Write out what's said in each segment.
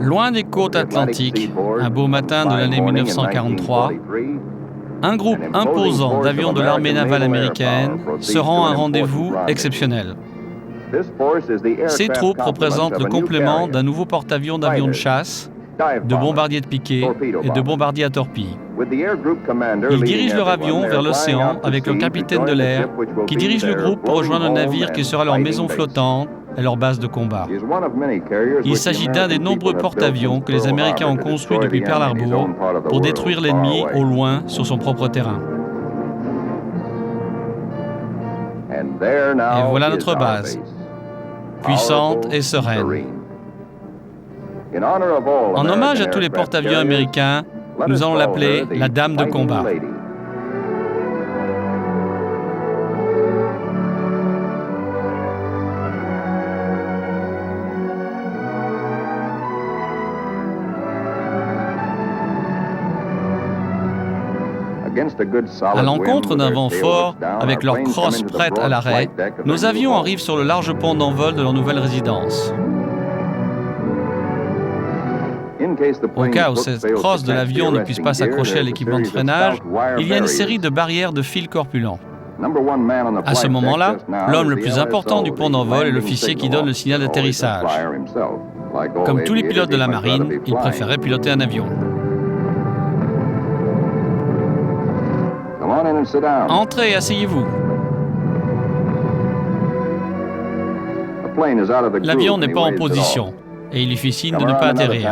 Loin des côtes atlantiques, un beau matin de l'année 1943, un groupe imposant d'avions de l'armée navale américaine se rend à un rendez-vous exceptionnel. Ces troupes représentent le complément d'un nouveau porte-avions d'avions de chasse, de bombardiers de piqué et de bombardiers à torpilles. Ils dirigent leur avion vers l'océan avec le capitaine de l'air qui dirige le groupe pour rejoindre un navire qui sera leur maison flottante et leur base de combat. Il s'agit d'un des nombreux porte-avions que les Américains ont construits depuis Pearl Harbor pour détruire l'ennemi au loin sur son propre terrain. Et voilà notre base, puissante et sereine. En hommage à tous les porte-avions américains, nous allons l'appeler la Dame de combat. À l'encontre d'un vent fort, avec leur crosse prête à l'arrêt, nos avions arrivent sur le large pont d'envol de leur nouvelle résidence. Au cas où cette crosse de l'avion ne puisse pas s'accrocher à l'équipement de freinage, il y a une série de barrières de fils corpulents. À ce moment-là, l'homme le plus important du pont d'envol est l'officier qui donne le signal d'atterrissage. Comme tous les pilotes de la marine, il préférait piloter un avion. Entrez et asseyez-vous. L'avion n'est pas en position et il lui fait signe de ne pas atterrir.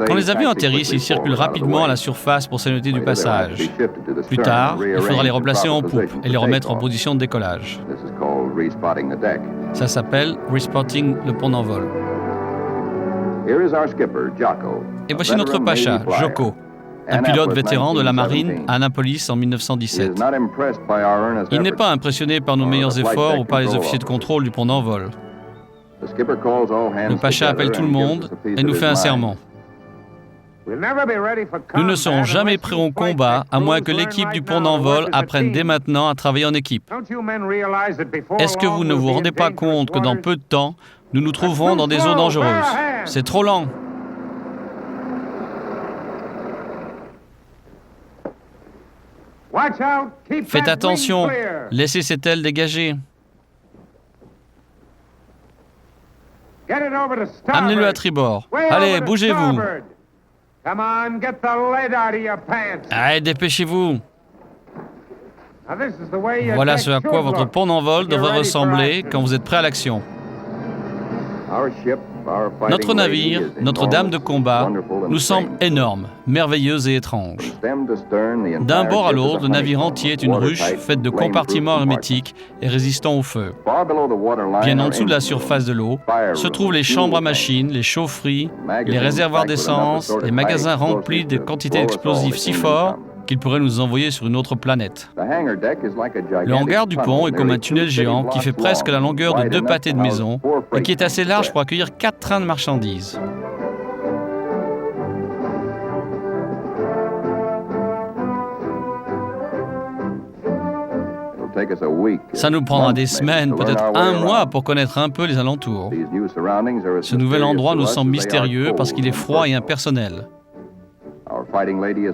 Quand les avions atterrissent, ils circulent rapidement à la surface pour saluer du passage. Plus tard, il faudra les replacer en poupe et les remettre en position de décollage. Ça s'appelle respotting le pont d'envol. Et voici notre pacha, Joko, un pilote vétéran de la marine à Annapolis en 1917. Il n'est pas impressionné par nos meilleurs efforts ou par les officiers de contrôle du pont d'envol. Le pacha appelle tout le monde et nous fait un serment. Nous ne serons jamais prêts au combat à moins que l'équipe du pont d'envol apprenne dès maintenant à travailler en équipe. Est-ce que vous ne vous rendez pas compte que dans peu de temps, nous nous trouverons dans des eaux dangereuses? C'est trop lent. Faites attention, laissez cette aile dégagée. Amenez-le à tribord. Allez, bougez-vous. Allez, dépêchez-vous. Voilà ce à quoi votre pont d'envol devrait ressembler quand vous êtes prêt à l'action. Notre navire, notre Dame de combat, nous semble énorme, merveilleuse et étrange. D'un bord à l'autre, le navire entier est une ruche faite de compartiments hermétiques et résistants au feu. Bien en dessous de la surface de l'eau se trouvent les chambres à machines, les chaufferies, les réservoirs d'essence, les magasins remplis de quantités d'explosifs si forts qu'ils pourraient nous envoyer sur une autre planète. Le hangar du pont est comme un tunnel géant qui fait presque la longueur de 2 pâtés de maison et qui est assez large pour accueillir 4 trains de marchandises. Ça nous prendra des semaines, peut-être un mois pour connaître un peu les alentours. Ce nouvel endroit nous semble mystérieux parce qu'il est froid et impersonnel.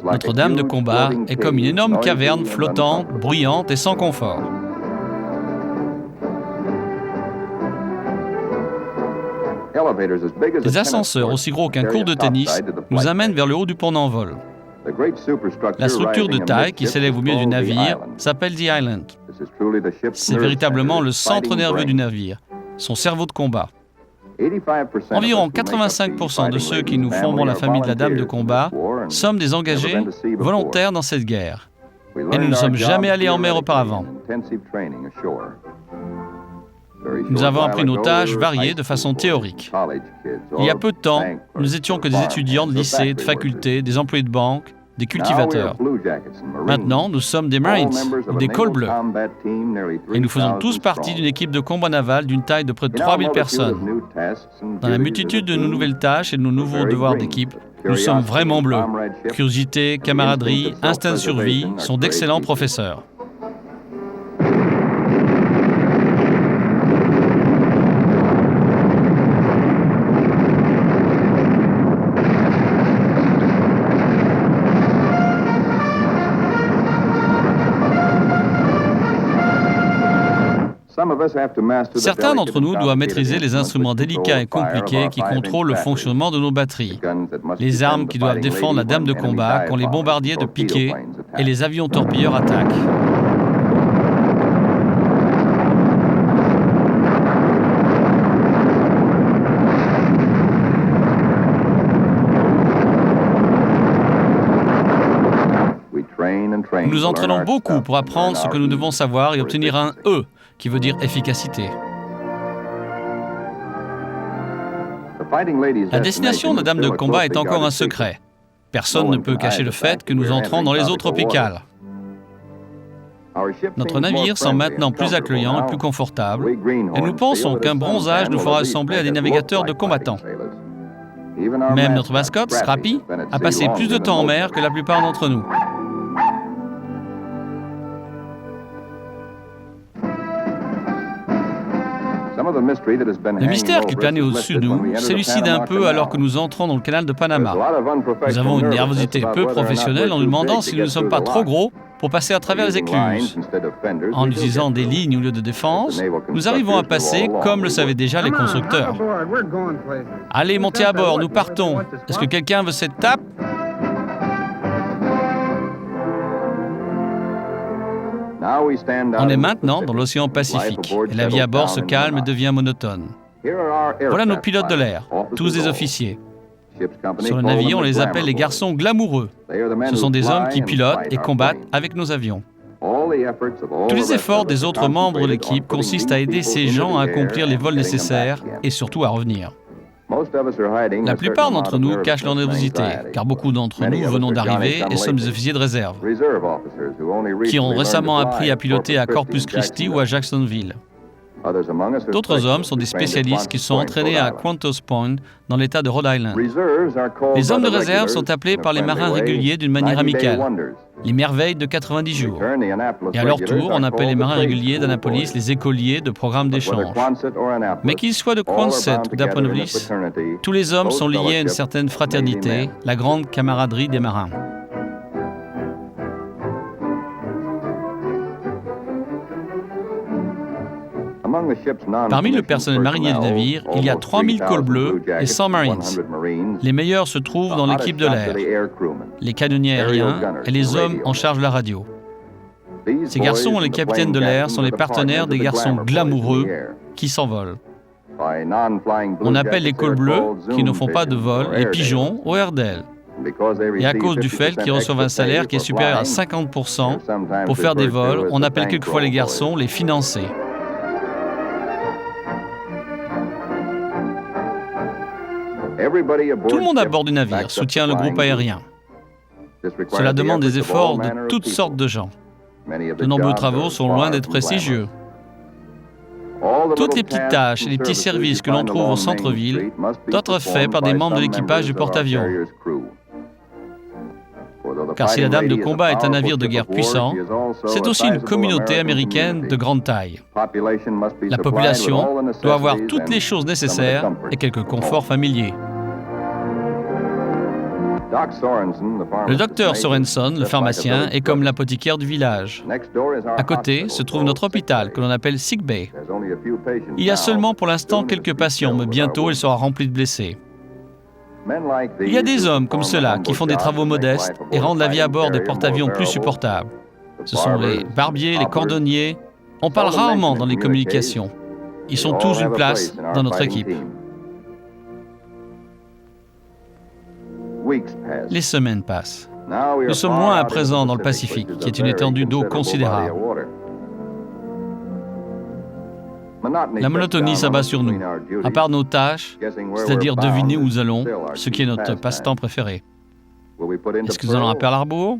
Notre Dame de combat est comme une énorme caverne flottante, bruyante et sans confort. Des ascenseurs aussi gros qu'un court de tennis nous amènent vers le haut du pont d'envol. La structure de taille qui s'élève au milieu du navire s'appelle The Island. C'est véritablement le centre nerveux du navire, son cerveau de combat. Environ 85% de ceux qui nous formons la famille de la Dame de combat sommes des engagés volontaires dans cette guerre. Et nous ne sommes jamais allés en mer auparavant. Nous avons appris nos tâches variées de façon théorique. Il y a peu de temps, nous étions que des étudiants de lycée, de faculté, des employés de banque, des cultivateurs. Maintenant, nous sommes des Marines, ou des cols bleus. Et nous faisons tous partie d'une équipe de combat naval d'une taille de près de 3000 personnes. Dans la multitude de nos nouvelles tâches et de nos nouveaux devoirs d'équipe, Nous sommes vraiment bleus. Curiosité, camaraderie, instinct de survie sont d'excellents professeurs. Certains d'entre nous doivent maîtriser les instruments délicats et compliqués qui contrôlent le fonctionnement de nos batteries, les armes qui doivent défendre la dame de combat quand les bombardiers de piqué et les avions torpilleurs attaquent. Nous nous entraînons beaucoup pour apprendre ce que nous devons savoir et obtenir un « E », qui veut dire efficacité. La destination de dame de combat est encore un secret. Personne ne peut cacher le fait que nous entrons dans les eaux tropicales. Notre navire semble maintenant plus accueillant et plus confortable, et nous pensons qu'un bronzage nous fera ressembler à des navigateurs de combattants. Même notre mascotte, Scrappy, a passé plus de temps en mer que la plupart d'entre nous. Le mystère qui planait au-dessus de nous s'élucide un peu alors que nous entrons dans le canal de Panama. Nous avons une nervosité peu professionnelle en nous demandant si nous ne sommes pas trop gros pour passer à travers les écluses. En utilisant des lignes au lieu de défense, nous arrivons à passer comme le savaient déjà les constructeurs. Allez, montez à bord, nous partons. Est-ce que quelqu'un veut cette tape? On est maintenant dans l'océan Pacifique et la vie à bord se calme et devient monotone. Voilà nos pilotes de l'air, tous des officiers. Sur le navire, on les appelle les garçons glamoureux. Ce sont des hommes qui pilotent et combattent avec nos avions. Tous les efforts des autres membres de l'équipe consistent à aider ces gens à accomplir les vols nécessaires et surtout à revenir. La plupart d'entre nous cachent leur nervosité, car beaucoup d'entre nous venons d'arriver et sommes des officiers de réserve, qui ont récemment appris à piloter à Corpus Christi ou à Jacksonville. D'autres hommes sont des spécialistes qui sont entraînés à Quantos Point, dans l'État de Rhode Island. Les hommes de réserve sont appelés par les marins réguliers d'une manière amicale, les merveilles de 90 jours. Et à leur tour, on appelle les marins réguliers d'Annapolis les écoliers de programme d'échange. Mais qu'ils soient de Quonset ou d'Annapolis, tous les hommes sont liés à une certaine fraternité, la grande camaraderie des marins. Parmi le personnel marinier du navire, il y a 3000 cols bleus et 100 Marines. Les meilleurs se trouvent dans l'équipe de l'air, les canonniers aériens et les hommes en charge de la radio. Ces garçons, les capitaines de l'air, sont les partenaires des garçons glamoureux qui s'envolent. On appelle les cols bleus, qui ne font pas de vol, les pigeons au Airedale. Et à cause du fait qu'ils reçoivent un salaire qui est supérieur à 50% pour faire des vols, on appelle quelquefois les garçons les financés. Tout le monde à bord du navire soutient le groupe aérien. Cela demande des efforts de toutes sortes de gens. De nombreux travaux sont loin d'être prestigieux. Toutes les petites tâches et les petits services que l'on trouve au centre-ville doivent être faits par des membres de l'équipage du porte-avions. Car si la dame de combat est un navire de guerre puissant, c'est aussi une communauté américaine de grande taille. La population doit avoir toutes les choses nécessaires et quelques conforts familiers. Le docteur Sorenson, le pharmacien, est comme l'apothicaire du village. À côté se trouve notre hôpital, que l'on appelle Sick Bay. Il y a seulement pour l'instant quelques patients, mais bientôt il sera rempli de blessés. Il y a des hommes comme ceux-là qui font des travaux modestes et rendent la vie à bord des porte-avions plus supportable. Ce sont les barbiers, les cordonniers. On parle rarement dans les communications. Ils sont tous une place dans notre équipe. Les semaines passent. Nous sommes loin à présent dans le Pacifique, qui est une étendue d'eau considérable. La monotonie s'abat sur nous, à part nos tâches, c'est-à-dire deviner où nous allons, ce qui est notre passe-temps préféré. Est-ce que nous allons à Pearl Harbor?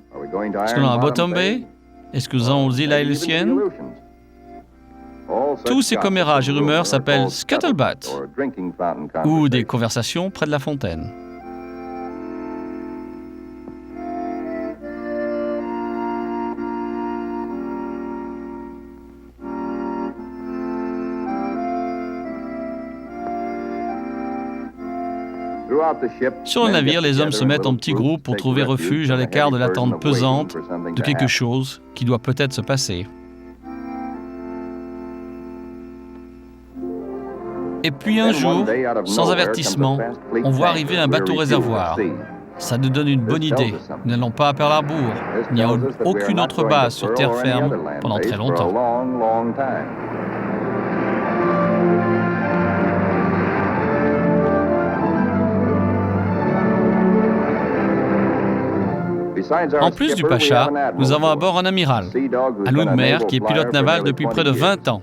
Est-ce que nous allons à Bottom Bay? Est-ce que nous allons aux îles Aleutiennes? Tous ces commérages et rumeurs s'appellent scuttlebutt, ou des conversations près de la fontaine. Sur le navire, les hommes se mettent en petits groupes pour trouver refuge à l'écart de l'attente pesante de quelque chose qui doit peut-être se passer. Et puis un jour, sans avertissement, on voit arriver un bateau réservoir. Ça nous donne une bonne idée. Nous n'allons pas à Pearl Harbor. Il n'y a aucune autre base sur terre ferme pendant très longtemps. En plus du Pacha, nous avons à bord un amiral, Halun Mer, qui est pilote naval depuis près de 20 ans.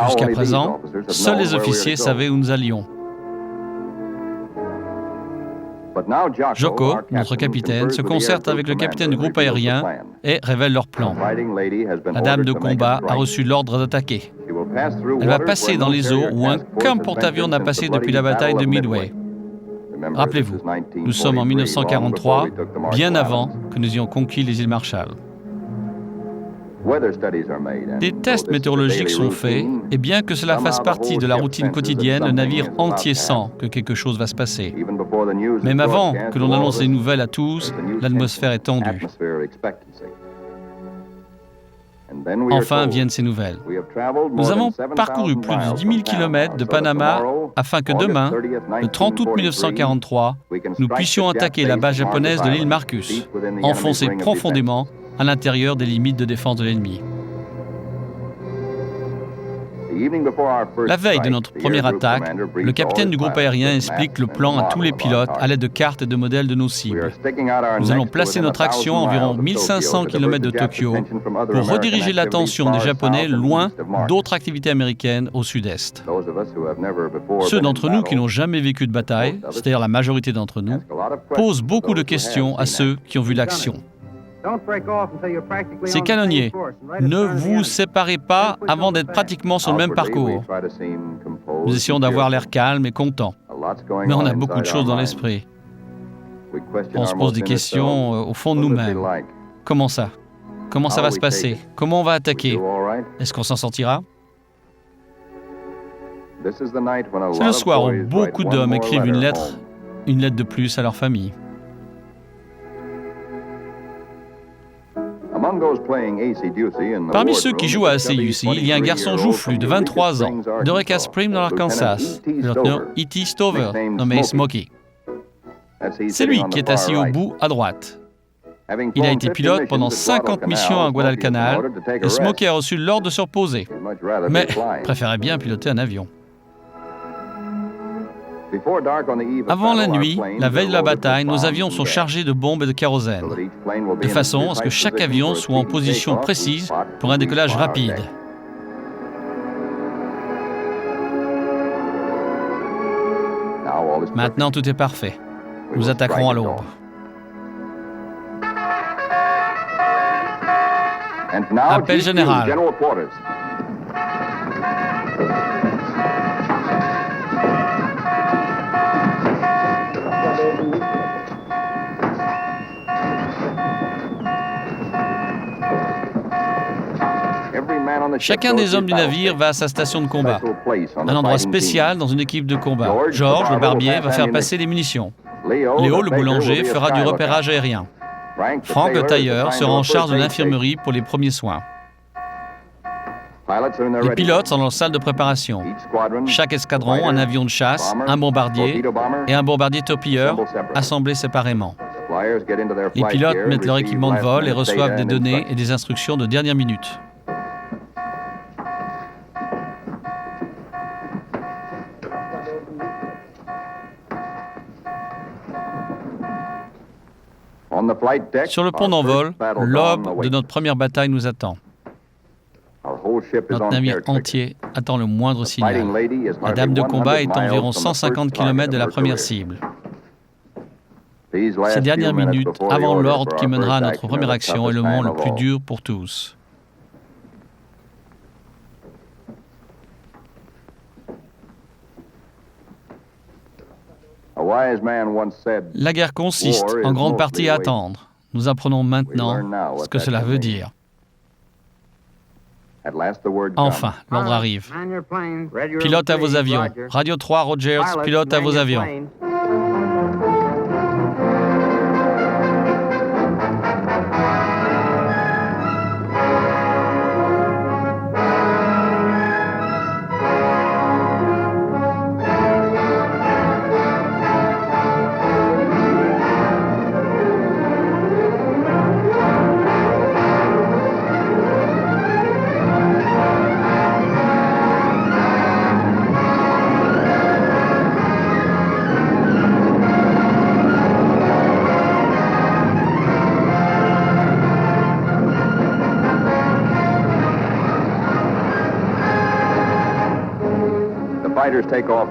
Jusqu'à présent, seuls les officiers savaient où nous allions. Joko, notre capitaine, se concerte avec le capitaine du groupe aérien et révèle leur plan. La dame de combat a reçu l'ordre d'attaquer. Elle va passer dans les eaux où aucun porte-avions n'a passé depuis la bataille de Midway. Rappelez-vous, nous sommes en 1943, bien avant que nous ayons conquis les îles Marshall. Des tests météorologiques sont faits, et bien que cela fasse partie de la routine quotidienne, le navire entier sent que quelque chose va se passer. Même avant que l'on annonce les nouvelles à tous, l'atmosphère est tendue. Enfin viennent ces nouvelles. Nous avons parcouru plus de 10 000 km de Panama afin que demain, le 30 août 1943, nous puissions attaquer la base japonaise de l'île Marcus, enfoncée profondément à l'intérieur des limites de défense de l'ennemi. La veille de notre première attaque, le capitaine du groupe aérien explique le plan à tous les pilotes à l'aide de cartes et de modèles de nos cibles. Nous allons placer notre action à environ 1500 km de Tokyo pour rediriger l'attention des Japonais loin d'autres activités américaines au sud-est. Ceux d'entre nous qui n'ont jamais vécu de bataille, c'est-à-dire la majorité d'entre nous, posent beaucoup de questions à ceux qui ont vu l'action. Ces canonniers, ne vous séparez pas avant d'être pratiquement sur le même parcours. Nous essayons d'avoir l'air calme et content, mais on a beaucoup de choses dans l'esprit. On se pose des questions au fond de nous-mêmes. Comment ça? Comment ça va se passer? Comment on va attaquer? Est-ce qu'on s'en sortira? C'est le soir où beaucoup d'hommes écrivent une lettre de plus à leur famille. Parmi ceux qui jouent à ACUC, il y a un garçon joufflu de 23 ans, d'Eureka Springs dans l'Arkansas, le lieutenant E.T. Stover, nommé Smokey. C'est lui qui est assis au bout à droite. Il a été pilote pendant 50 missions à Guadalcanal et Smokey a reçu l'ordre de se reposer, mais préférait bien piloter un avion. Avant la nuit, la veille de la bataille, nos avions sont chargés de bombes et de kérosène, de façon à ce que chaque avion soit en position précise pour un décollage rapide. Maintenant, tout est parfait. Nous attaquerons à l'aube. Appel général. Chacun des hommes du navire va à sa station de combat, un endroit spécial dans une équipe de combat. George, le barbier, va faire passer les munitions. Léo, le boulanger, fera du repérage aérien. Frank, le tailleur, sera en charge de l'infirmerie pour les premiers soins. Les pilotes sont dans la salle de préparation. Chaque escadron, un avion de chasse, un bombardier et un bombardier torpilleur, assemblés séparément. Les pilotes mettent leur équipement de vol et reçoivent des données et des instructions de dernière minute. Sur le pont d'envol, l'aube de notre première bataille nous attend. Notre navire entier attend le moindre signal. La dame de combat est à environ 150 km de la première cible. Ces dernières minutes, avant l'ordre qui mènera à notre première action, est le moment le plus dur pour tous. La guerre consiste en grande partie à attendre. Nous apprenons maintenant ce que cela veut dire. Enfin, l'ordre arrive. Pilote à vos avions. Radio 3, Rogers, pilote à vos avions.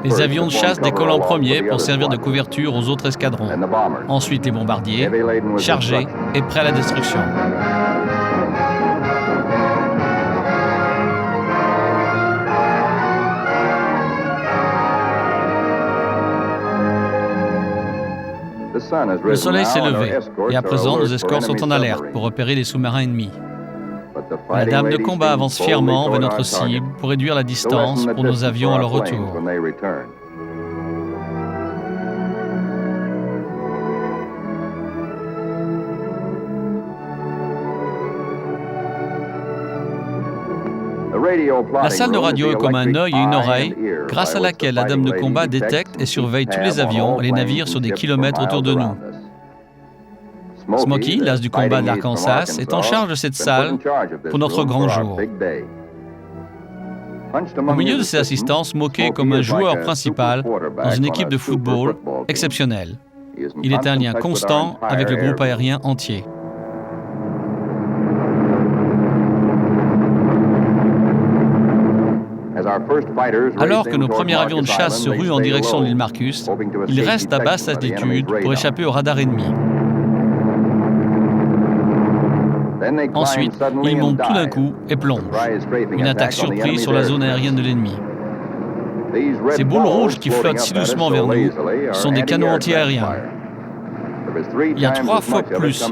Les avions de chasse décollent en premier pour servir de couverture aux autres escadrons. Ensuite, les bombardiers, chargés et prêts à la destruction. Le soleil s'est levé et à présent, nos escorts sont en alerte pour repérer les sous-marins ennemis. La dame de combat avance fièrement vers notre cible pour réduire la distance pour nos avions à leur retour. La salle de radio est comme un œil et une oreille, grâce à laquelle la dame de combat détecte et surveille tous les avions et les navires sur des kilomètres autour de nous. Smokey, l'as du combat de l'Arkansas, est en charge de cette salle pour notre grand jour. Au milieu de ses assistants, Smokey est comme un joueur principal dans une équipe de football exceptionnelle. Il est un lien constant avec le groupe aérien entier. Alors que nos premiers avions de chasse se ruent en direction de l'île Marcus, ils restent à basse altitude pour échapper au radar ennemi. Ensuite, ils montent tout d'un coup et plongent. Une attaque surprise sur la zone aérienne de l'ennemi. Ces boules rouges qui flottent si doucement vers nous sont des canons anti-aériens. Il y a 3 fois plus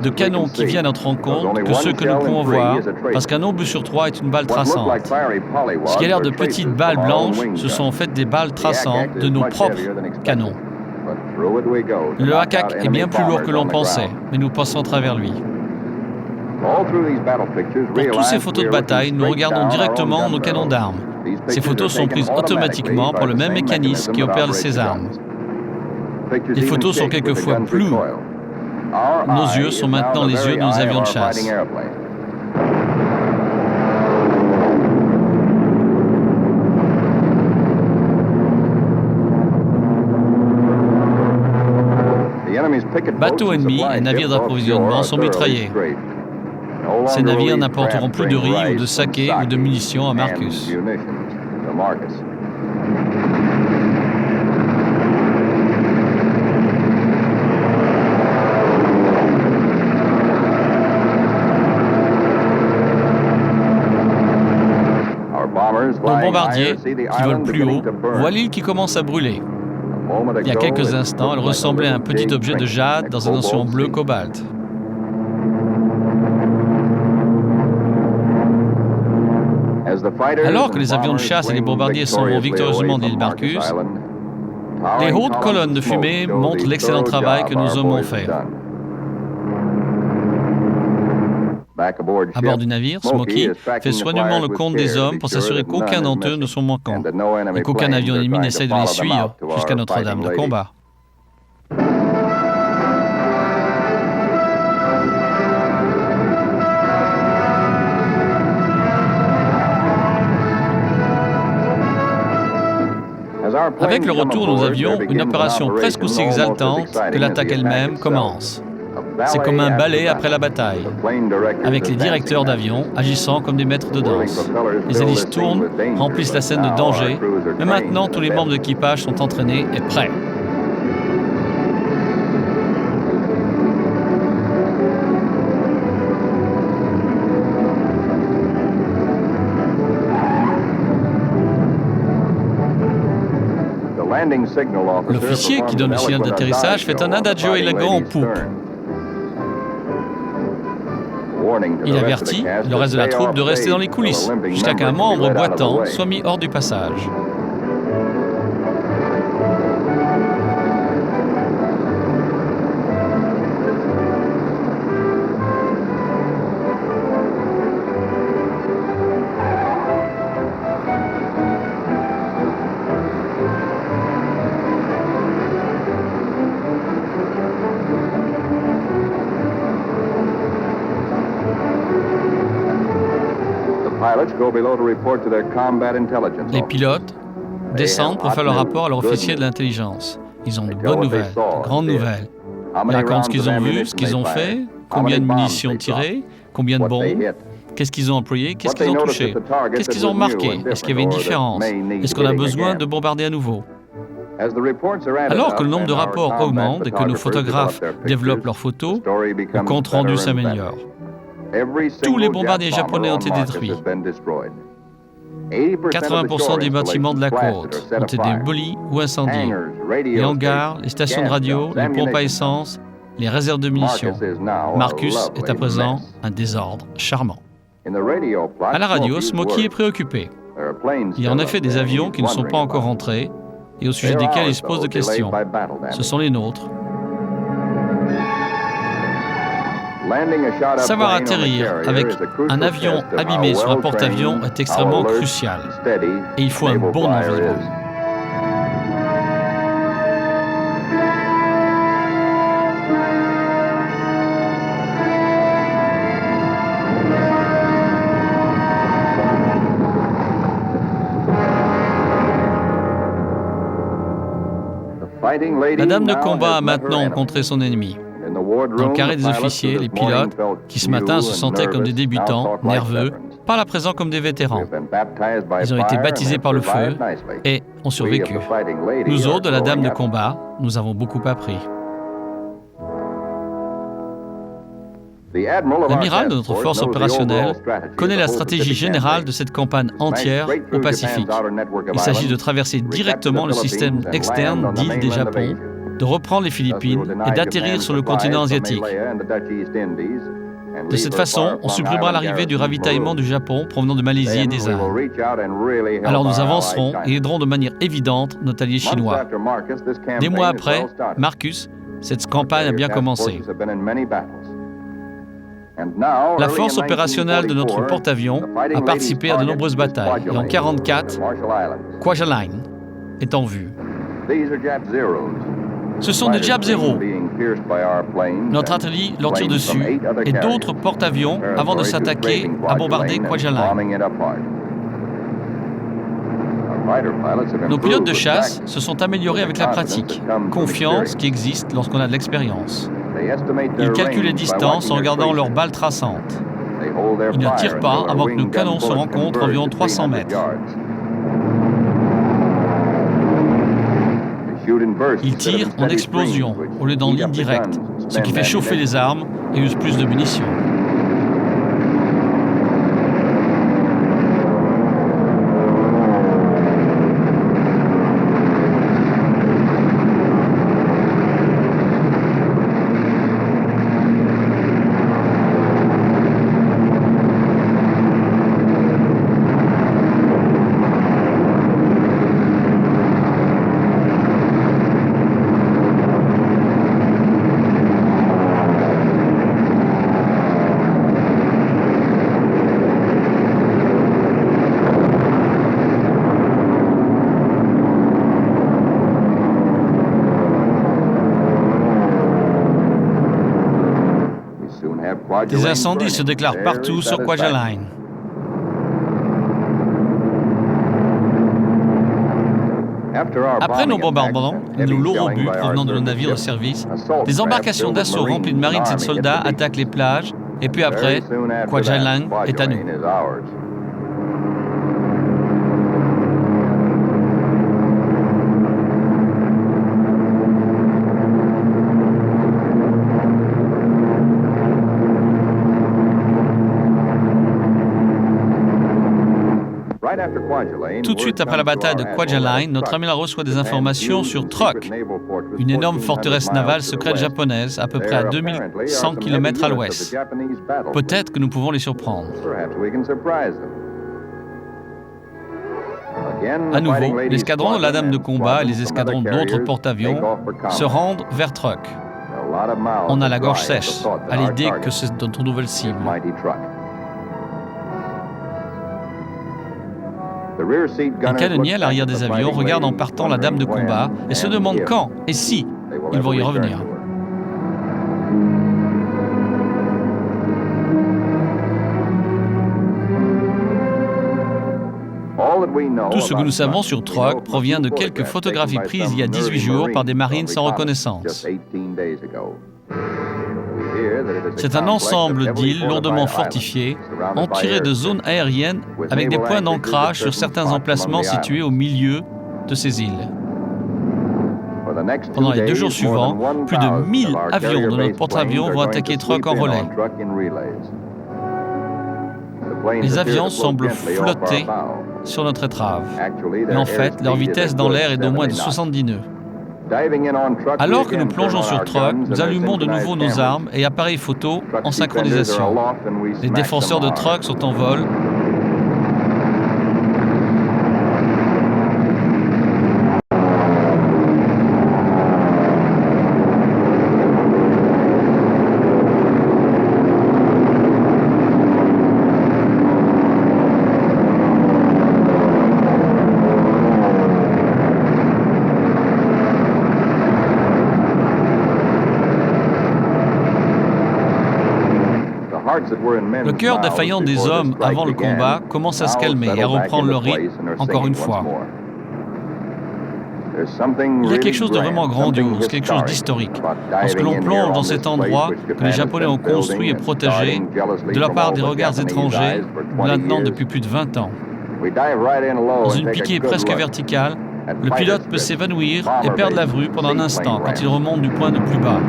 de canons qui viennent à notre rencontre que ceux que nous pouvons voir, parce qu'un obus sur 3 est une balle traçante. Ce qui a l'air de petites balles blanches, ce sont en fait des balles traçantes de nos propres canons. Le Hakak est bien plus lourd que l'on pensait, mais nous passons à travers lui. Pour toutes ces photos de bataille, nous regardons directement nos canons d'armes. Ces photos sont prises automatiquement par le même mécanisme qui opère ces armes. Les photos sont quelquefois floues. Nos yeux sont maintenant les yeux de nos avions de chasse. Bateaux ennemis et navires d'approvisionnement sont mitraillés. Ces navires n'apporteront plus de riz ou de saké ou de munitions à Marcus. Nos bombardiers, qui volent plus haut, voient l'île qui commence à brûler. Il y a quelques instants, elle ressemblait à un petit objet de jade dans un océan bleu cobalt. Alors que les avions de chasse et les bombardiers s'en vont victorieusement de l'île Marcus, les hautes colonnes de fumée montrent l'excellent travail que nos hommes ont fait. À bord du navire, Smokey fait soigneusement le compte des hommes pour s'assurer qu'aucun d'entre eux ne sont manquants et qu'aucun avion ennemi n'essaie de les suivre jusqu'à Notre-Dame de combat. Avec le retour de nos avions, une opération presque aussi exaltante que l'attaque elle-même commence. C'est comme un ballet après la bataille, avec les directeurs d'avion agissant comme des maîtres de danse. Les hélices tournent, remplissent la scène de danger, mais maintenant tous les membres de l'équipage sont entraînés et prêts. L'officier qui donne le signal d'atterrissage fait un adagio élégant en poupe. Il avertit le reste de la troupe de rester dans les coulisses jusqu'à qu'un membre boitant soit mis hors du passage. Les pilotes descendent pour faire leur rapport à leur officier de l'intelligence. Ils ont de bonnes nouvelles, de grandes nouvelles. Ils racontent ce qu'ils ont vu, ce qu'ils ont fait, combien de munitions tirées, combien de bombes, qu'est-ce qu'ils ont employé, qu'est-ce qu'ils ont touché, qu'est-ce qu'ils ont remarqué, est-ce qu'il y avait une différence, est-ce qu'on a besoin de bombarder à nouveau. Alors que le nombre de rapports augmente et que nos photographes développent leurs photos, le compte-rendu s'améliore. Tous les bombardiers japonais ont été détruits. 80% des bâtiments de la côte ont été démolis ou incendiés. Les hangars, les stations de radio, les pompes à essence, les réserves de munitions. Marcus est à présent un désordre charmant. À la radio, Smokey est préoccupé. Il y a en effet des avions qui ne sont pas encore rentrés et au sujet desquels il se pose de questions. Ce sont les nôtres. Savoir atterrir avec un avion abîmé sur un porte-avions est extrêmement crucial. Et il faut un bon environnement. La dame de combat a maintenant rencontré son ennemi. Dans le carré des officiers, les pilotes, qui ce matin se sentaient comme des débutants, nerveux, parlent à présent comme des vétérans. Ils ont été baptisés par le feu et ont survécu. Nous autres, de la dame de combat, nous avons beaucoup appris. L'amiral de notre force opérationnelle connaît la stratégie générale de cette campagne entière au Pacifique. Il s'agit de traverser directement le système externe d'îles des Japon, de reprendre les Philippines et d'atterrir sur le continent asiatique. De cette façon, on supprimera l'arrivée du ravitaillement du Japon provenant de Malaisie et des Indes. Alors nous avancerons et aiderons de manière évidente notre allié chinois. Des mois après, Marcus, cette campagne a bien commencé. La force opérationnelle de notre porte-avions a participé à de nombreuses batailles. Et en 1944, Kwajalein est en vue. Ce sont des Jap Zero. Notre artillerie leur tire dessus et d'autres porte-avions avant de s'attaquer à bombarder Kwajalein. Nos pilotes de chasse se sont améliorés avec la pratique, confiance qui existe lorsqu'on a de l'expérience. Ils calculent les distances en regardant leurs balles traçantes. Ils ne tirent pas avant que nos canons se rencontrent environ 300 mètres. Ils tirent en explosion au lieu d'en ligne directe, ce qui fait chauffer les armes et use plus de munitions. Des incendies se déclarent partout sur Kwajalein. Après nos bombardements, nos lourds obus provenant de nos navires de service, des embarcations d'assaut remplies de marines et de soldats attaquent les plages, et puis après, Kwajalein est à nous. Tout de suite après la bataille de Kwajalein, notre amiral reçoit des informations sur Truk, une énorme forteresse navale secrète japonaise à peu près à 2100 km à l'ouest. Peut-être que nous pouvons les surprendre. À nouveau, l'escadron de la Dame de combat et les escadrons d'autres porte-avions se rendent vers Truk. On a la gorge sèche à l'idée que c'est notre nouvelle cible. Un canonnier à l'arrière des avions regarde en partant la Dame de combat et se demande quand et si ils vont y revenir. Tout ce que nous savons sur Truk provient de quelques photographies prises il y a 18 jours par des marines sans reconnaissance. C'est un ensemble d'îles lourdement fortifiées, entourées de zones aériennes avec des points d'ancrage sur certains emplacements situés au milieu de ces îles. Pendant les 2 jours suivants, plus de 1000 avions de notre porte-avions vont attaquer Truk en relais. Les avions semblent flotter sur notre étrave, mais en fait, leur vitesse dans l'air est d'au moins de 70 nœuds. Alors que nous plongeons sur Truk, nous allumons de nouveau nos armes et appareils photo en synchronisation. Les défenseurs de Truk sont en vol. Le cœur défaillant des hommes avant le combat commence à se calmer et à reprendre leur rythme encore une fois. Il y a quelque chose de vraiment grandiose, quelque chose d'historique, lorsque l'on plonge dans cet endroit que les Japonais ont construit et protégé de la part des regards étrangers maintenant depuis plus de 20 ans. Dans une piquée presque verticale, le pilote peut s'évanouir et perdre la vue pendant un instant quand il remonte du point de plus bas.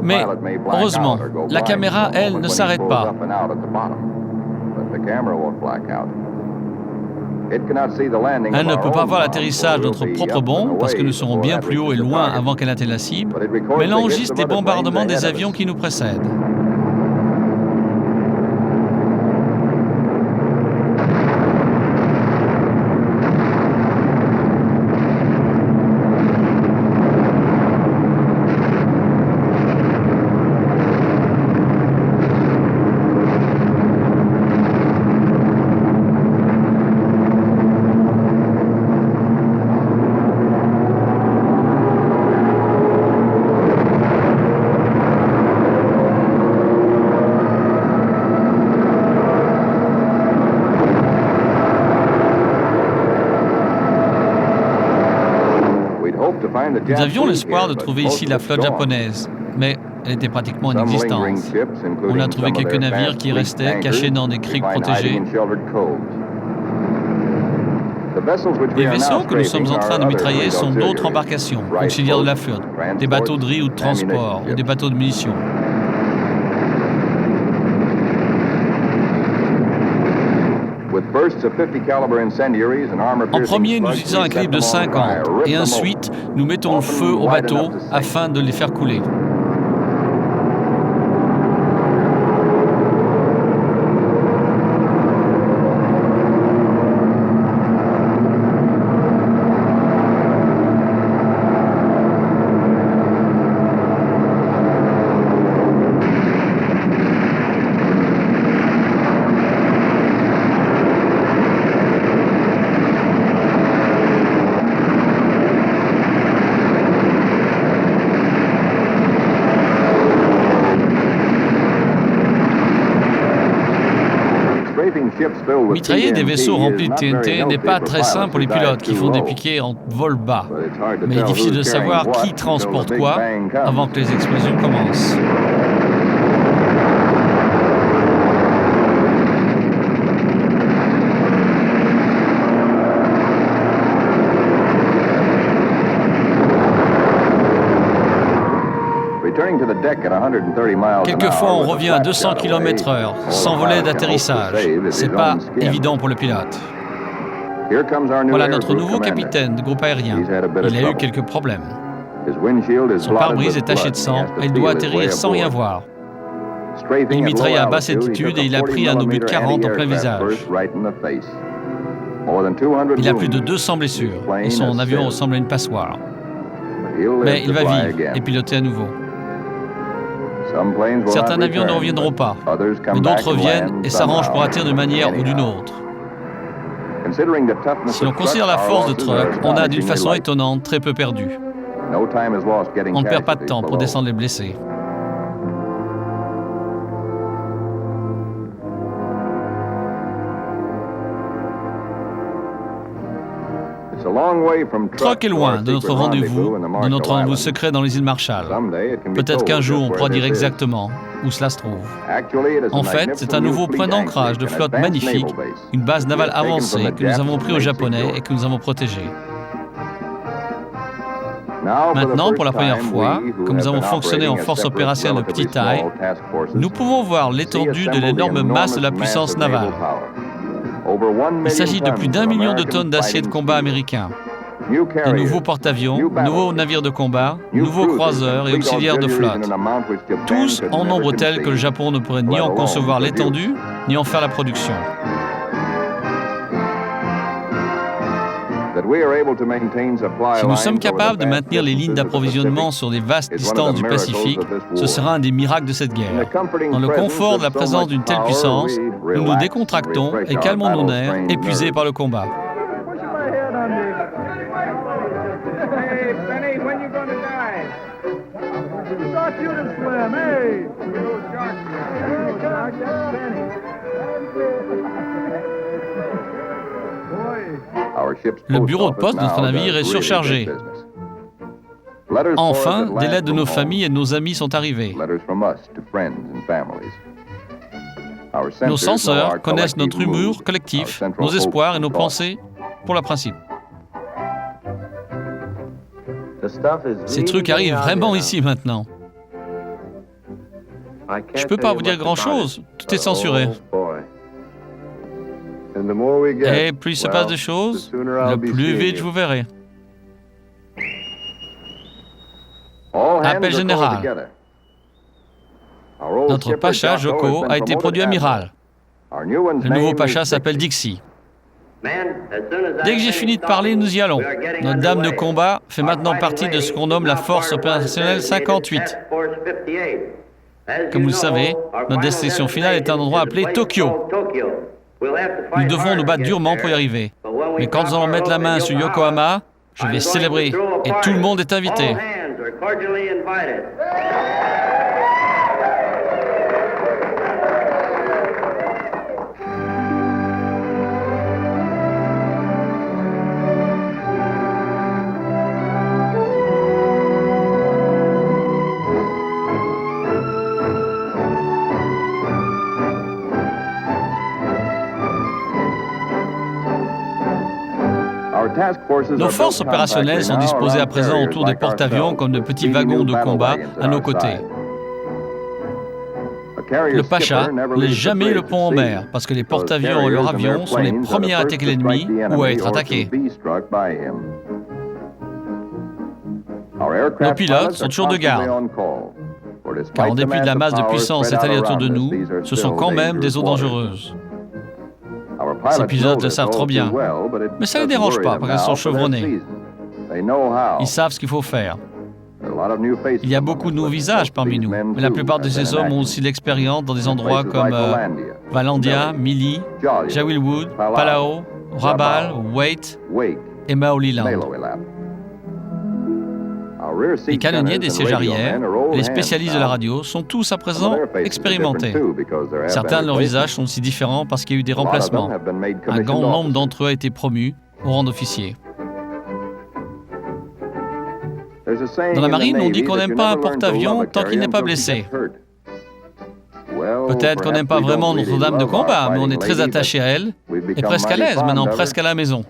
Mais heureusement, la caméra, elle, ne s'arrête pas. Elle ne peut pas voir l'atterrissage de notre propre bombe parce que nous serons bien plus haut et loin avant qu'elle atteigne la cible, mais elle enregistre les bombardements des avions qui nous précèdent. Nous avions l'espoir de trouver ici la flotte japonaise, mais elle était pratiquement inexistante. On a trouvé quelques navires qui restaient cachés dans des criques protégées. Les vaisseaux que nous sommes en train de mitrailler sont d'autres embarcations, auxiliaires de la flotte, des bateaux de riz ou de transport, ou des bateaux de munitions. En premier, nous utilisons un calibre de 50 et ensuite, nous mettons le feu aux bateaux afin de les faire couler. Mitrailler des vaisseaux remplis de TNT n'est pas très simple pour les pilotes qui font des piquets en vol bas. Mais il est difficile de savoir qui transporte quoi avant que les explosions commencent. Quelquefois, on revient à 200 km/h, sans volet d'atterrissage. C'est pas évident pour le pilote. Voilà notre nouveau capitaine de groupe aérien. Il a eu quelques problèmes. Son pare-brise est taché de sang et il doit atterrir sans rien voir. Il mitraille à basse altitude et il a pris un obus de 40 en plein visage. Il a plus de 200 blessures et son avion ressemble à une passoire. Mais il va vivre et piloter à nouveau. Certains avions ne reviendront pas, mais d'autres reviennent et s'arrangent pour atterrir d'une manière ou d'une autre. Si l'on considère la force de Truck, on a d'une façon étonnante très peu perdu. On ne perd pas de temps pour descendre les blessés. Truck est loin de notre rendez-vous secret dans les îles Marshall. Peut-être qu'un jour on pourra dire exactement où cela se trouve. En fait, c'est un nouveau point d'ancrage de flotte magnifique, une base navale avancée que nous avons pris aux Japonais et que nous avons protégée. Maintenant, pour la première fois, comme nous avons fonctionné en force opérationnelle de petite taille, nous pouvons voir l'étendue de l'énorme masse de la puissance navale. Il s'agit de plus d'1 million de tonnes d'acier de combat américain. De nouveaux porte-avions, nouveaux navires de combat, nouveaux croiseurs et auxiliaires de flotte. Tous en nombre tel que le Japon ne pourrait ni en concevoir l'étendue, ni en faire la production. Si nous sommes capables de maintenir les lignes d'approvisionnement sur les vastes distances du Pacifique, ce sera un des miracles de cette guerre. Dans le confort de la présence d'une telle puissance, nous nous décontractons et calmons nos nerfs, épuisés par le combat. Le bureau de poste de notre navire est surchargé. Enfin, des lettres de nos familles et de nos amis sont arrivées. Nos censeurs connaissent notre humour collectif, nos espoirs et nos pensées pour le principe. Ces trucs arrivent vraiment ici maintenant. Je ne peux pas vous dire grand-chose, tout est censuré. Et plus il se passe de choses, le plus vite je vous verrai. Appel général. Notre Pacha, Joko, a été produit amiral. Le nouveau Pacha s'appelle Dixie. Dès que j'ai fini de parler, nous y allons. Notre dame de combat fait maintenant partie de ce qu'on nomme la Force opérationnelle 58. Comme vous le savez, notre destination finale est un endroit appelé Tokyo. Nous devons nous battre durement pour y arriver. Mais quand nous allons mettre la main sur Yokohama, je vais célébrer et tout le monde est invité. Nos forces opérationnelles sont disposées à présent autour des porte-avions comme de petits wagons de combat à nos côtés. Le Pacha ne laisse jamais le pont en mer parce que les porte-avions et leurs avions sont les premiers à attaquer l'ennemi ou à être attaqués. Nos pilotes sont toujours de garde, car en dépit de la masse de puissance étalée autour de nous, ce sont quand même des eaux dangereuses. Ces pilotes le savent trop bien, mais ça ne les dérange pas parce qu'ils sont chevronnés. Ils savent ce qu'il faut faire. Il y a beaucoup de nouveaux visages parmi nous, mais la plupart de ces hommes ont aussi de l'expérience dans des endroits comme Valandia, Mili, Jawilwood, Palau, Rabaul, Wait et Maoliland. Les canonniers des sièges arrière et les spécialistes de la radio sont tous à présent expérimentés. Certains de leurs visages sont aussi différents parce qu'il y a eu des remplacements. Un grand nombre d'entre eux a été promu au rang d'officier. Dans la marine, on dit qu'on n'aime pas un porte-avions tant qu'il n'est pas blessé. Peut-être qu'on n'aime pas vraiment notre dame de combat, mais on est très attaché à elle et presque à l'aise, maintenant presque à la maison.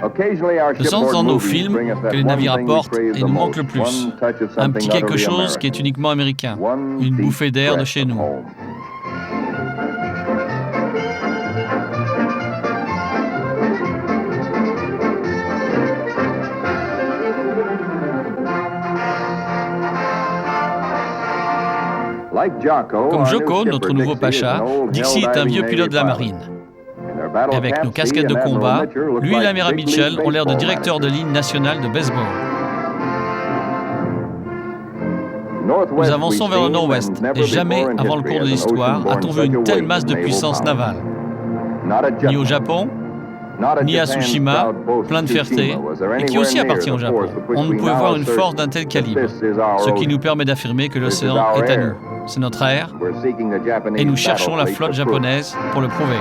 Le sens dans nos films que les navires apportent et nous manque le plus. Un petit quelque chose qui est uniquement américain. Une bouffée d'air de chez nous. Comme Joko, notre nouveau pacha, Dixie est un vieux pilote de la marine. Et avec nos casquettes de combat, lui et l'amiral Mitchell ont l'air de directeurs de ligne nationale de baseball. Nous avançons vers le nord-ouest, et jamais, avant le cours de l'histoire, a-t-on vu une telle masse de puissance navale. Ni au Japon, ni à Tsushima, plein de fierté, et qui aussi appartient au Japon. On ne pouvait voir une force d'un tel calibre, ce qui nous permet d'affirmer que l'océan est à nous. C'est notre ère, et nous cherchons la flotte japonaise pour le prouver.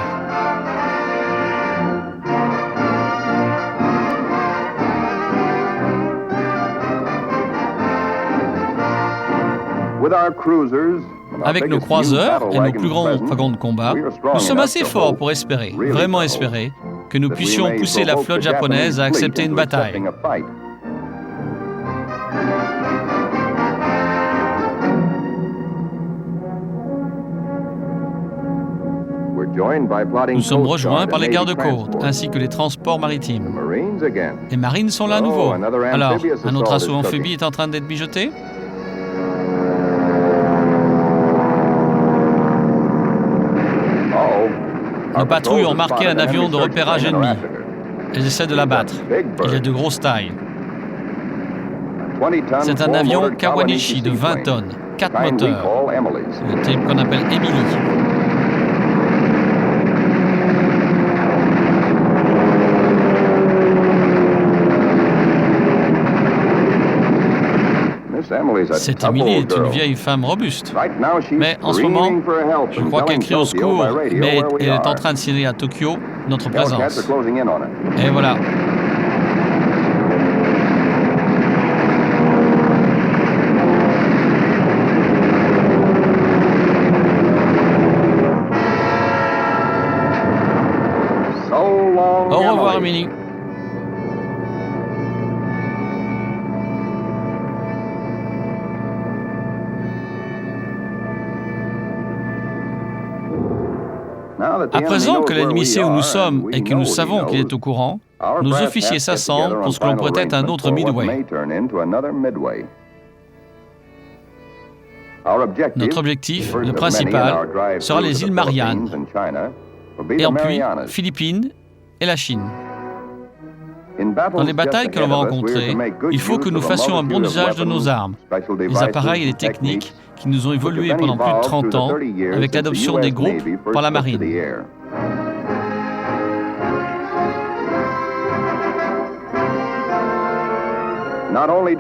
Avec nos croiseurs et nos plus grands wagons de combat, nous sommes assez forts pour espérer, vraiment espérer, que nous puissions pousser la flotte japonaise à accepter une bataille. Nous sommes rejoints par les gardes-côtes, ainsi que les transports maritimes. Les marines sont là à nouveau. Alors, un autre assaut amphibie est en train d'être mijoté ? Nos patrouilles ont marqué un avion de repérage ennemi. Elles essaient de l'abattre. Il est de grosse taille. C'est un avion Kawanishi de 20 tonnes, 4 moteurs. Le type qu'on appelle Emily. Cette Emily est une vieille femme robuste. Mais en ce moment, je crois qu'elle crie au secours, mais elle est en train de signaler à Tokyo notre présence. Et voilà. Au revoir, Emily. À présent que l'ennemi sait où nous sommes et que nous savons qu'il est au courant, nos officiers s'assemblent pour ce que l'on pourrait être un autre Midway. Notre objectif, le principal, sera les îles Mariannes, et puis Philippines et la Chine. Dans les batailles que l'on va rencontrer, il faut que nous fassions un bon usage de nos armes, les appareils et les techniques qui nous ont évolué pendant plus de 30 ans avec l'adoption des groupes par la marine.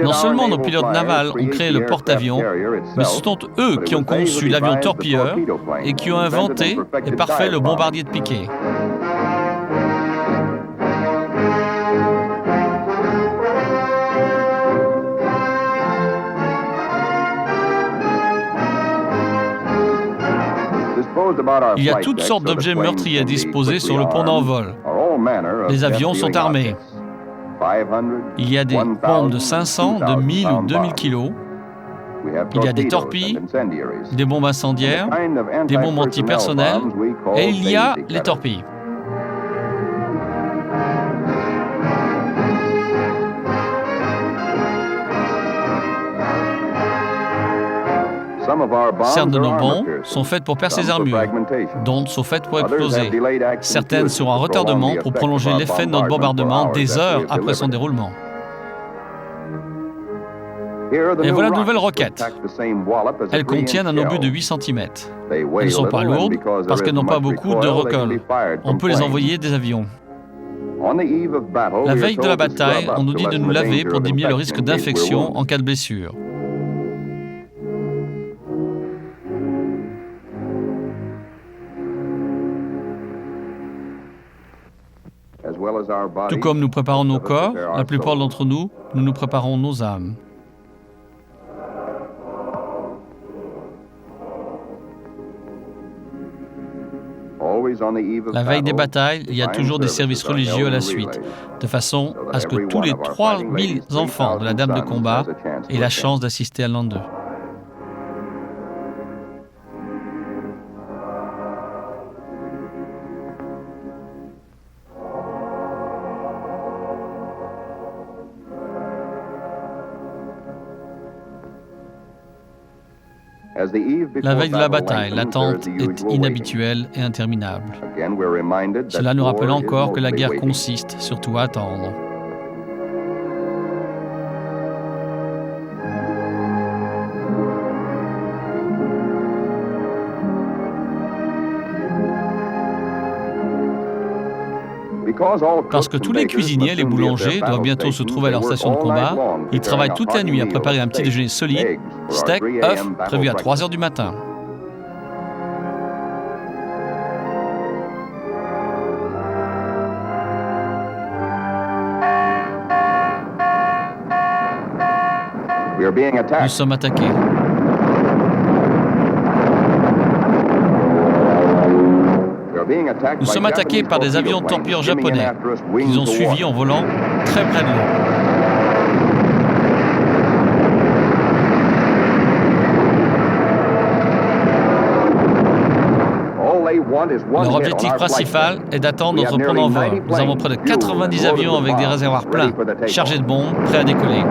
Non seulement nos pilotes navals ont créé le porte-avions, mais ce sont eux qui ont conçu l'avion torpilleur et qui ont inventé et parfait le bombardier de piqué. Il y a toutes sortes d'objets meurtriers disposés sur le pont d'envol. Les avions sont armés. Il y a des bombes de 500, de 1000 ou 2000 kilos. Il y a des torpilles, des bombes incendiaires, des bombes antipersonnelles, et il y a les torpilles. Certaines de nos bombes sont faites pour percer les armures, d'autres sont faites pour exploser. Certaines seront en retardement pour prolonger l'effet de notre bombardement des heures après son déroulement. Et voilà de nouvelles roquettes. Elles contiennent un obus de 8 cm. Elles ne sont pas lourdes parce qu'elles n'ont pas beaucoup de recolle. On peut les envoyer des avions. La veille de la bataille, on nous dit de nous laver pour diminuer le risque d'infection en cas de blessure. Tout comme nous préparons nos corps, la plupart d'entre nous, nous nous préparons nos âmes. La veille des batailles, il y a toujours des services religieux à la suite, de façon à ce que tous les 3000 enfants de la Dame de combat aient la chance d'assister à l'an 2. La veille de la bataille, l'attente est inhabituelle et interminable. Cela nous rappelle encore que la guerre consiste surtout à attendre. Parce que tous les cuisiniers et les boulangers doivent bientôt se trouver à leur station de combat, ils travaillent toute la nuit à préparer un petit déjeuner solide, steak, œufs, prévu à 3 heures du matin. Nous sommes attaqués. Nous sommes attaqués par des avions torpilleurs japonais qui nous ont suivis en volant très près de nous. Leur objectif principal est d'attendre notre plan d'envol. Nous avons près de 90 avions avec des réservoirs pleins, chargés de bombes, prêts à décoller.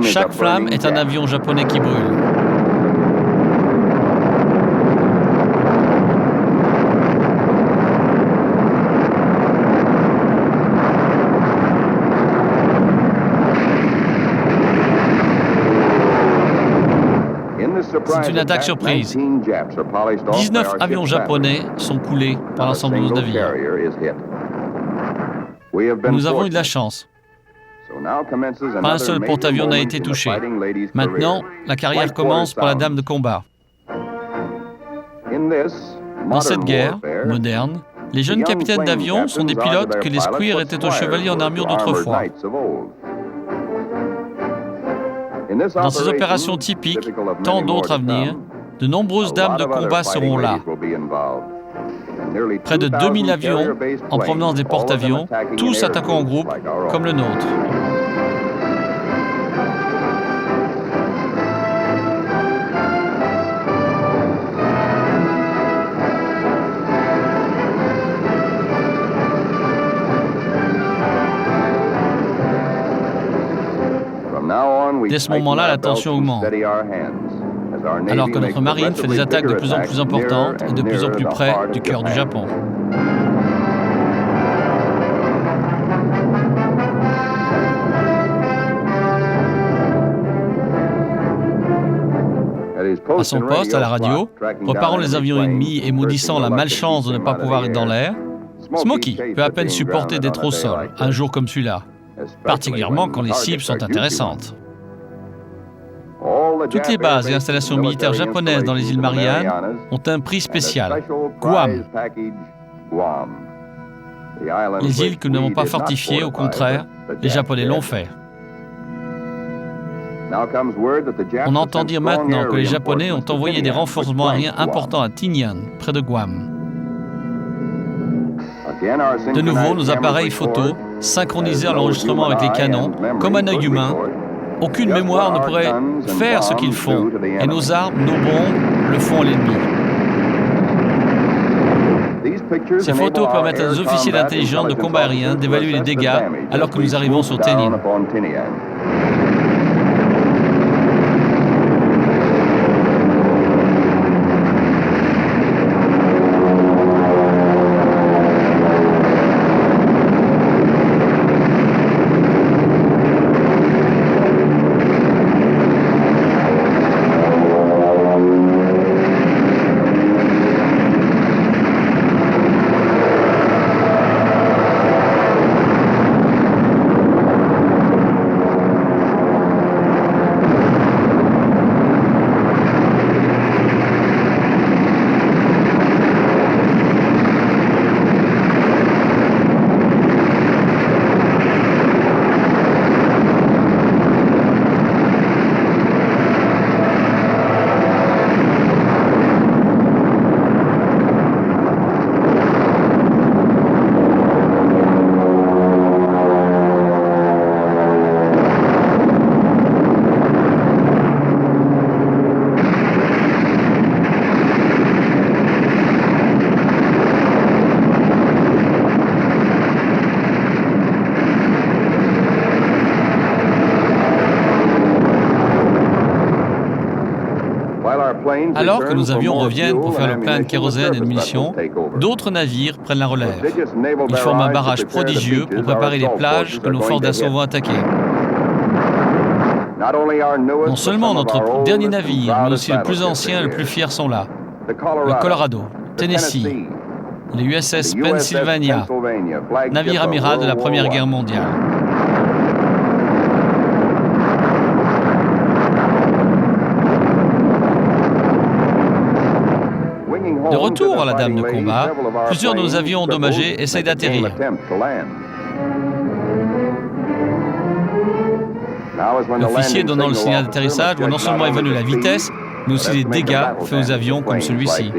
Chaque flamme est un avion japonais qui brûle. C'est une attaque surprise. 19 avions japonais sont coulés par l'ensemble de nos navires. Nous avons eu de la chance. Pas un seul porte-avions n'a été touché. Maintenant, la carrière commence pour la Dame de combat. Dans cette guerre moderne, les jeunes capitaines d'avion sont des pilotes que les squires étaient aux chevaliers en armure d'autrefois. Dans ces opérations typiques, tant d'autres à venir, de nombreuses dames de combat seront là. Près de 2000 avions en provenance des porte-avions, tous attaquant en groupe comme le nôtre. Dès ce moment-là, la tension augmente, alors que notre marine fait des attaques de plus en plus importantes et de plus en plus près du cœur du Japon. À son poste, à la radio, reparant les avions ennemis et maudissant la malchance de ne pas pouvoir être dans l'air, Smokey peut à peine supporter d'être au sol, un jour comme celui-là, particulièrement quand les cibles sont intéressantes. Toutes les bases et installations militaires japonaises dans les îles Mariannes ont un prix spécial, Guam. Les îles que nous n'avons pas fortifiées, au contraire, les Japonais l'ont fait. On entend dire maintenant que les Japonais ont envoyé des renforcements aériens importants à Tinian, près de Guam. De nouveau, nos appareils photo, synchronisés à l'enregistrement avec les canons, comme un œil humain, aucune mémoire ne pourrait faire ce qu'ils font, et nos armes, nos bombes, le font à l'ennemi. Ces photos permettent à nos officiers d'intelligence de combat aérien d'évaluer les dégâts alors que nous arrivons sur Tinian. Alors que nos avions reviennent pour faire le plein de kérosène et de munitions, d'autres navires prennent la relève. Ils forment un barrage prodigieux pour préparer les plages que nos forces d'assaut vont attaquer. Non seulement notre dernier navire, mais aussi le plus ancien et le plus fier sont là. Le Colorado, Tennessee, les USS Pennsylvania, navire amiral de la Première Guerre mondiale. De retour à la Dame de combat, plusieurs de nos avions endommagés essayent d'atterrir. L'officier donnant le signal d'atterrissage doit non seulement évaluer la vitesse, mais aussi les dégâts faits aux avions comme celui-ci.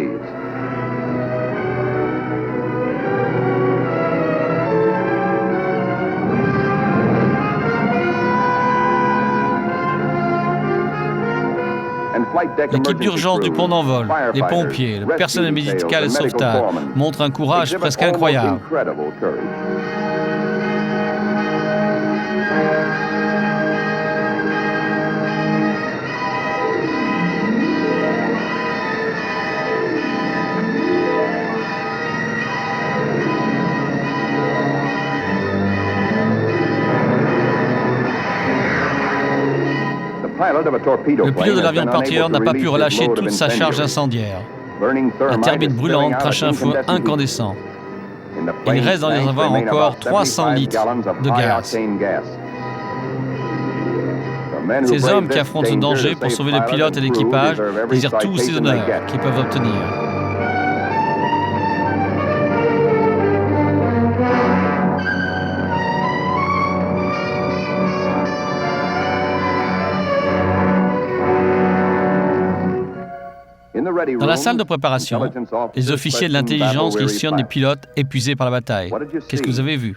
L'équipe d'urgence du pont d'envol, les pompiers, le personnel médical et de sauvetage montrent un courage presque incroyable. Le pilote de l'avion Partier n'a pas pu relâcher toute sa charge incendiaire. La turbine brûlante crache un feu incandescent. Il reste dans les réservoirs encore 300 litres de gaz. Ces hommes qui affrontent ce danger pour sauver le pilote et l'équipage désirent tous ces honneurs qu'ils peuvent obtenir. Dans la salle de préparation, les officiers de l'intelligence questionnent les pilotes épuisés par la bataille. Qu'est-ce que vous avez vu?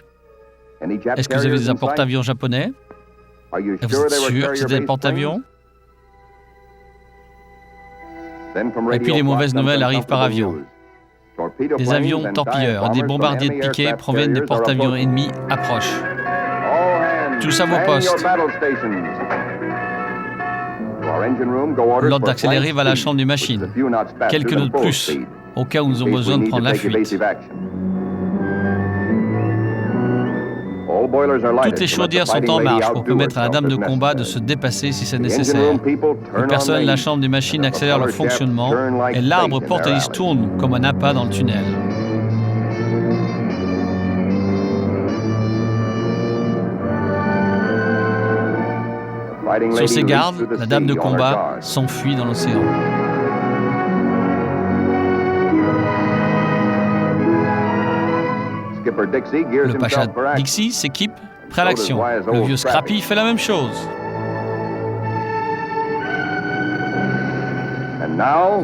Est-ce que vous avez des porte-avions japonais? Et vous êtes sûr que c'était des porte-avions? Et puis les mauvaises nouvelles arrivent par avion. Des avions torpilleurs et des bombardiers de piquet proviennent des porte-avions ennemis approchent. Tous à vos postes. L'ordre d'accélérer va à la chambre des machines. Quelques nœuds de plus, au cas où nous avons besoin de prendre la fuite. Toutes les chaudières sont en marche pour permettre à la dame de combat de se dépasser si c'est nécessaire. Le personnel de la chambre des machines accélère leur fonctionnement et l'arbre porte-hélice tourne comme un appât dans le tunnel. Sur ses gardes, la dame de combat s'enfuit dans l'océan. Le Pacha Dixie s'équipe, prêt à l'action. Le vieux Scrappy fait la même chose.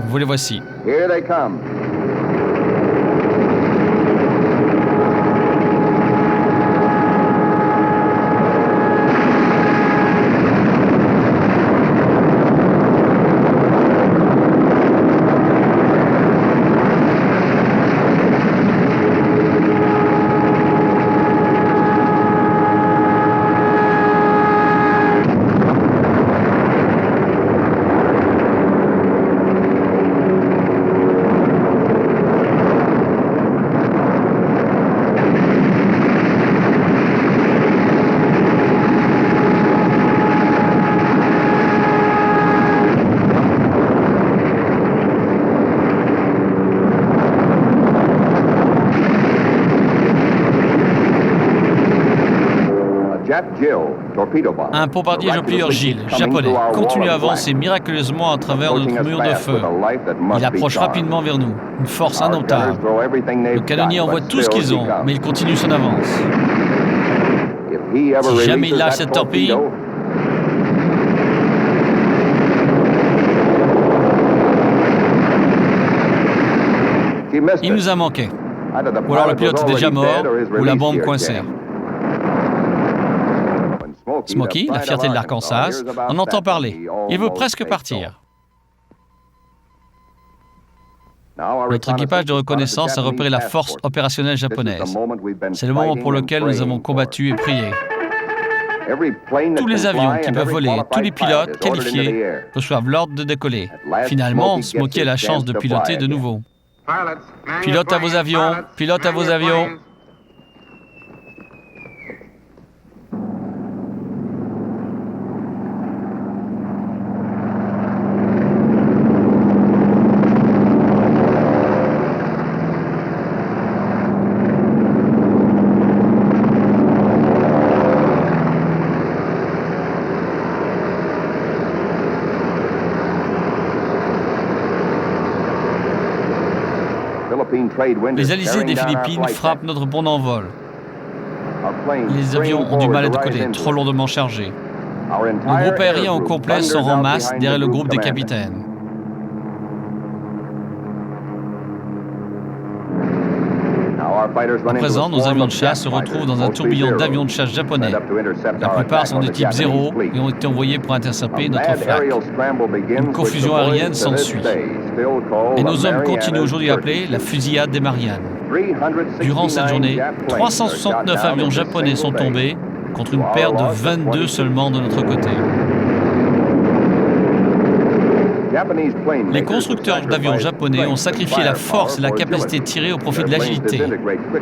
Vous les voici. Un bombardier Jean-Pierre Gill, japonais, continue à avancer miraculeusement à travers notre mur de feu. Il approche rapidement vers nous, une force indomptable. Le canonnier envoie tout ce qu'ils ont, mais il continue son avance. Si jamais il lâche cette torpille, il nous a manqué. Ou alors le pilote est déjà mort, ou la bombe coincée. Smokey, la fierté de l'Arkansas, en entend parler. Il veut presque partir. Notre équipage de reconnaissance a repéré la force opérationnelle japonaise. C'est le moment pour lequel nous avons combattu et prié. Tous les avions qui peuvent voler, tous les pilotes qualifiés reçoivent l'ordre de décoller. Finalement, Smokey a la chance de piloter de nouveau. Pilote à vos avions, pilote à vos avions. Les alizés des Philippines frappent notre bon envol. Les avions ont du mal à décoller, trop lourdement chargés. Le groupe aérien au complet sort en masse derrière le groupe des capitaines. À présent, nos avions de chasse se retrouvent dans un tourbillon d'avions de chasse japonais. La plupart sont de type 0 et ont été envoyés pour intercepter notre flak. Une confusion aérienne s'ensuit. Et nos hommes continuent aujourd'hui à appeler la fusillade des Mariannes. Durant cette journée, 369 avions japonais sont tombés contre une perte de 22 seulement de notre côté. Les constructeurs d'avions japonais ont sacrifié la force et la capacité de tirer au profit de l'agilité.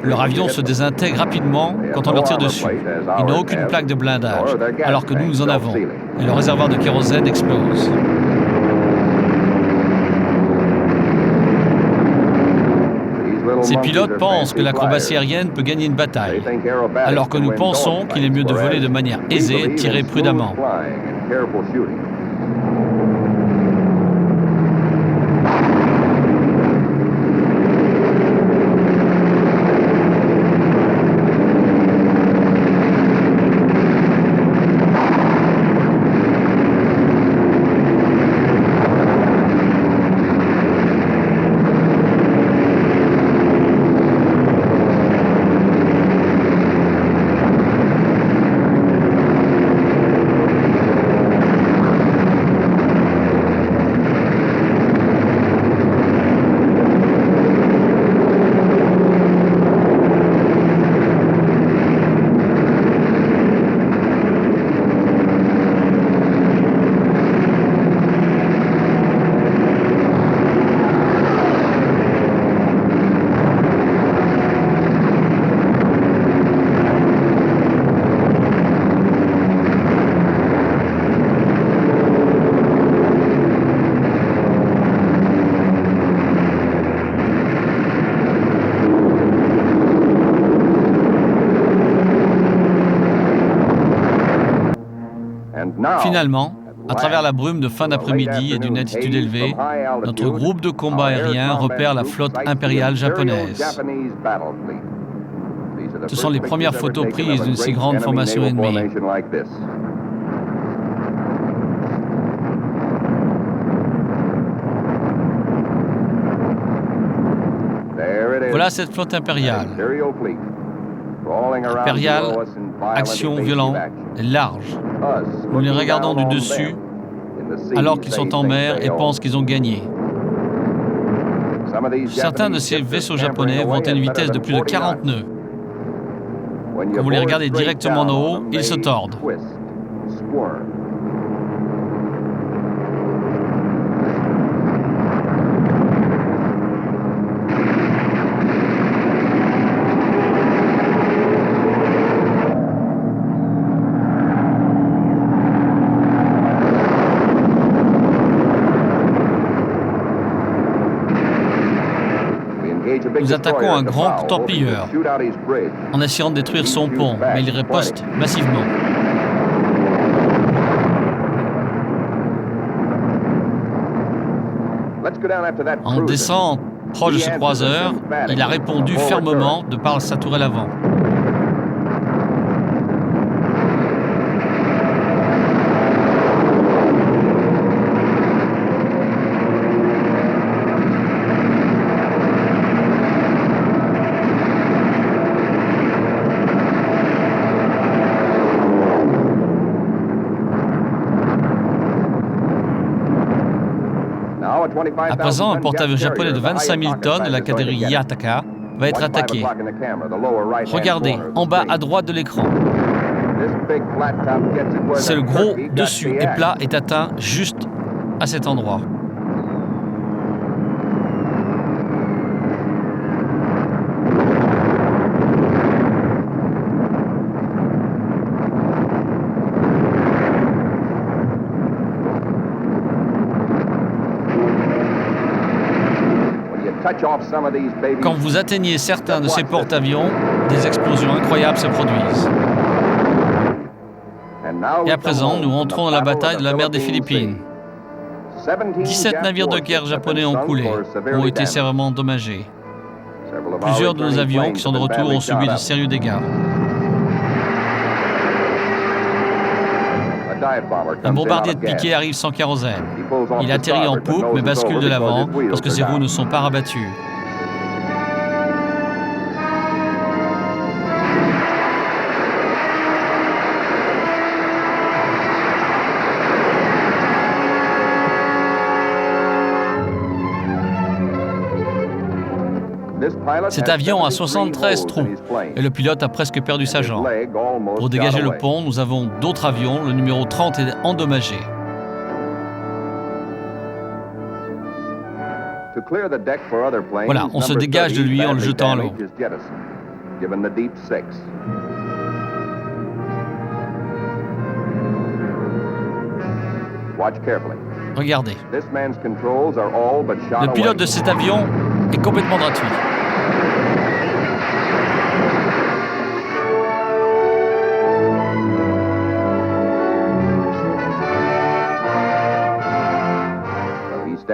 Leurs avions se désintègrent rapidement quand on leur tire dessus. Ils n'ont aucune plaque de blindage, alors que nous en avons. Et le réservoir de kérosène explose. Ces pilotes pensent que l'acrobatie aérienne peut gagner une bataille, alors que nous pensons qu'il est mieux de voler de manière aisée et de tirer prudemment. Finalement, à travers la brume de fin d'après-midi et d'une altitude élevée, notre groupe de combat aérien repère la flotte impériale japonaise. Ce sont les premières photos prises d'une si grande formation ennemie. Voilà cette flotte impériale. Impériale, action violente et large. Nous les regardons du dessus alors qu'ils sont en mer et pensent qu'ils ont gagné. Certains de ces vaisseaux japonais vont à une vitesse de plus de 40 nœuds. Quand vous les regardez directement en haut, ils se tordent. Nous attaquons un grand torpilleur en essayant de détruire son pont, mais il riposte massivement. En descendant proche de ce croiseur, il a répondu fermement de par sa tourelle avant. À présent, un porte-avions japonais de 25 000 tonnes de la catégorie Yataka va être attaqué. Regardez, en bas à droite de l'écran. C'est le gros dessus et plat est atteint juste à cet endroit. Quand vous atteignez certains de ces porte-avions, des explosions incroyables se produisent. Et à présent, nous entrons dans la bataille de la mer des Philippines. 17 navires de guerre japonais ont coulé, ont été sévèrement endommagés. Plusieurs de nos avions qui sont de retour ont subi de sérieux dégâts. Un bombardier de piqué arrive sans kérosène. Il atterrit en poupe mais bascule de l'avant parce que ses roues ne sont pas rabattues. Cet avion a 73 trous et le pilote a presque perdu sa jambe. Pour dégager le pont, nous avons d'autres avions. Le numéro 30 est endommagé. Voilà, on se dégage de lui en le jetant à l'eau. Regardez. Le pilote de cet avion est complètement gratuit.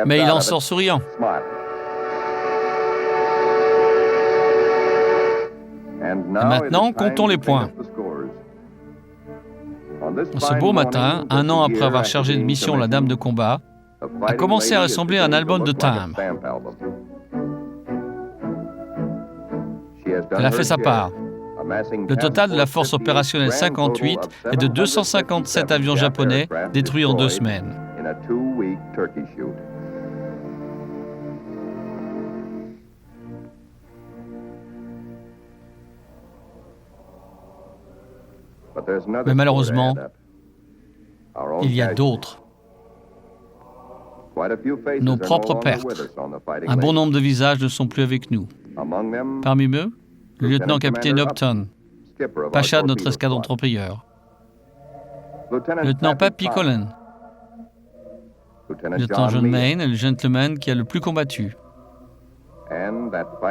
Mais il en sort souriant. Et maintenant, comptons les points. Ce beau matin, un an après avoir chargé de mission la dame de combat, a commencé à ressembler à un album de timbres. Elle a fait sa part. Le total de la force opérationnelle 58 est de 257 avions japonais détruits en 2 semaines. Mais malheureusement, il y a d'autres. Nos propres pertes. Un bon nombre de visages ne sont plus avec nous. Parmi eux, le lieutenant-capitaine Upton, pacha de notre escadron trompilleur. Le lieutenant Pappy Cullen. Le lieutenant John Mayne est le gentleman qui a le plus combattu. Le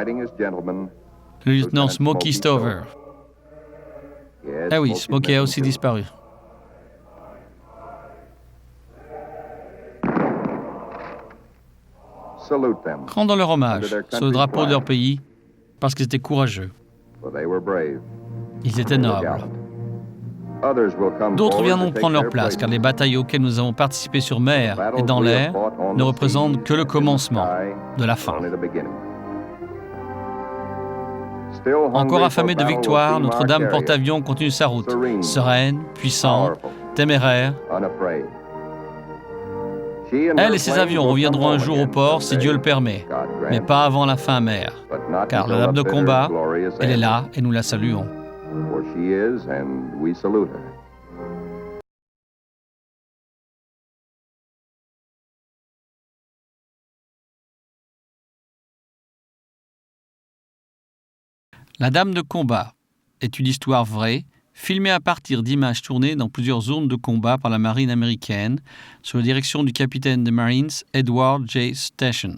lieutenant Smokey Stover. Ah oui, Smokey a aussi disparu. Rendons leur hommage sur le drapeau de leur pays parce qu'ils étaient courageux. Ils étaient nobles. D'autres viendront prendre leur place car les batailles auxquelles nous avons participé sur mer et dans l'air ne représentent que le commencement de la fin. Encore affamée de victoire, Notre-Dame porte-avions continue sa route, sereine, puissante, téméraire. Elle et ses avions reviendront un jour au port si Dieu le permet, mais pas avant la fin mer, car la dame de combat, elle est là et nous la saluons. La Dame de combat est une histoire vraie, filmée à partir d'images tournées dans plusieurs zones de combat par la marine américaine, sous la direction du capitaine des Marines Edward J. Station.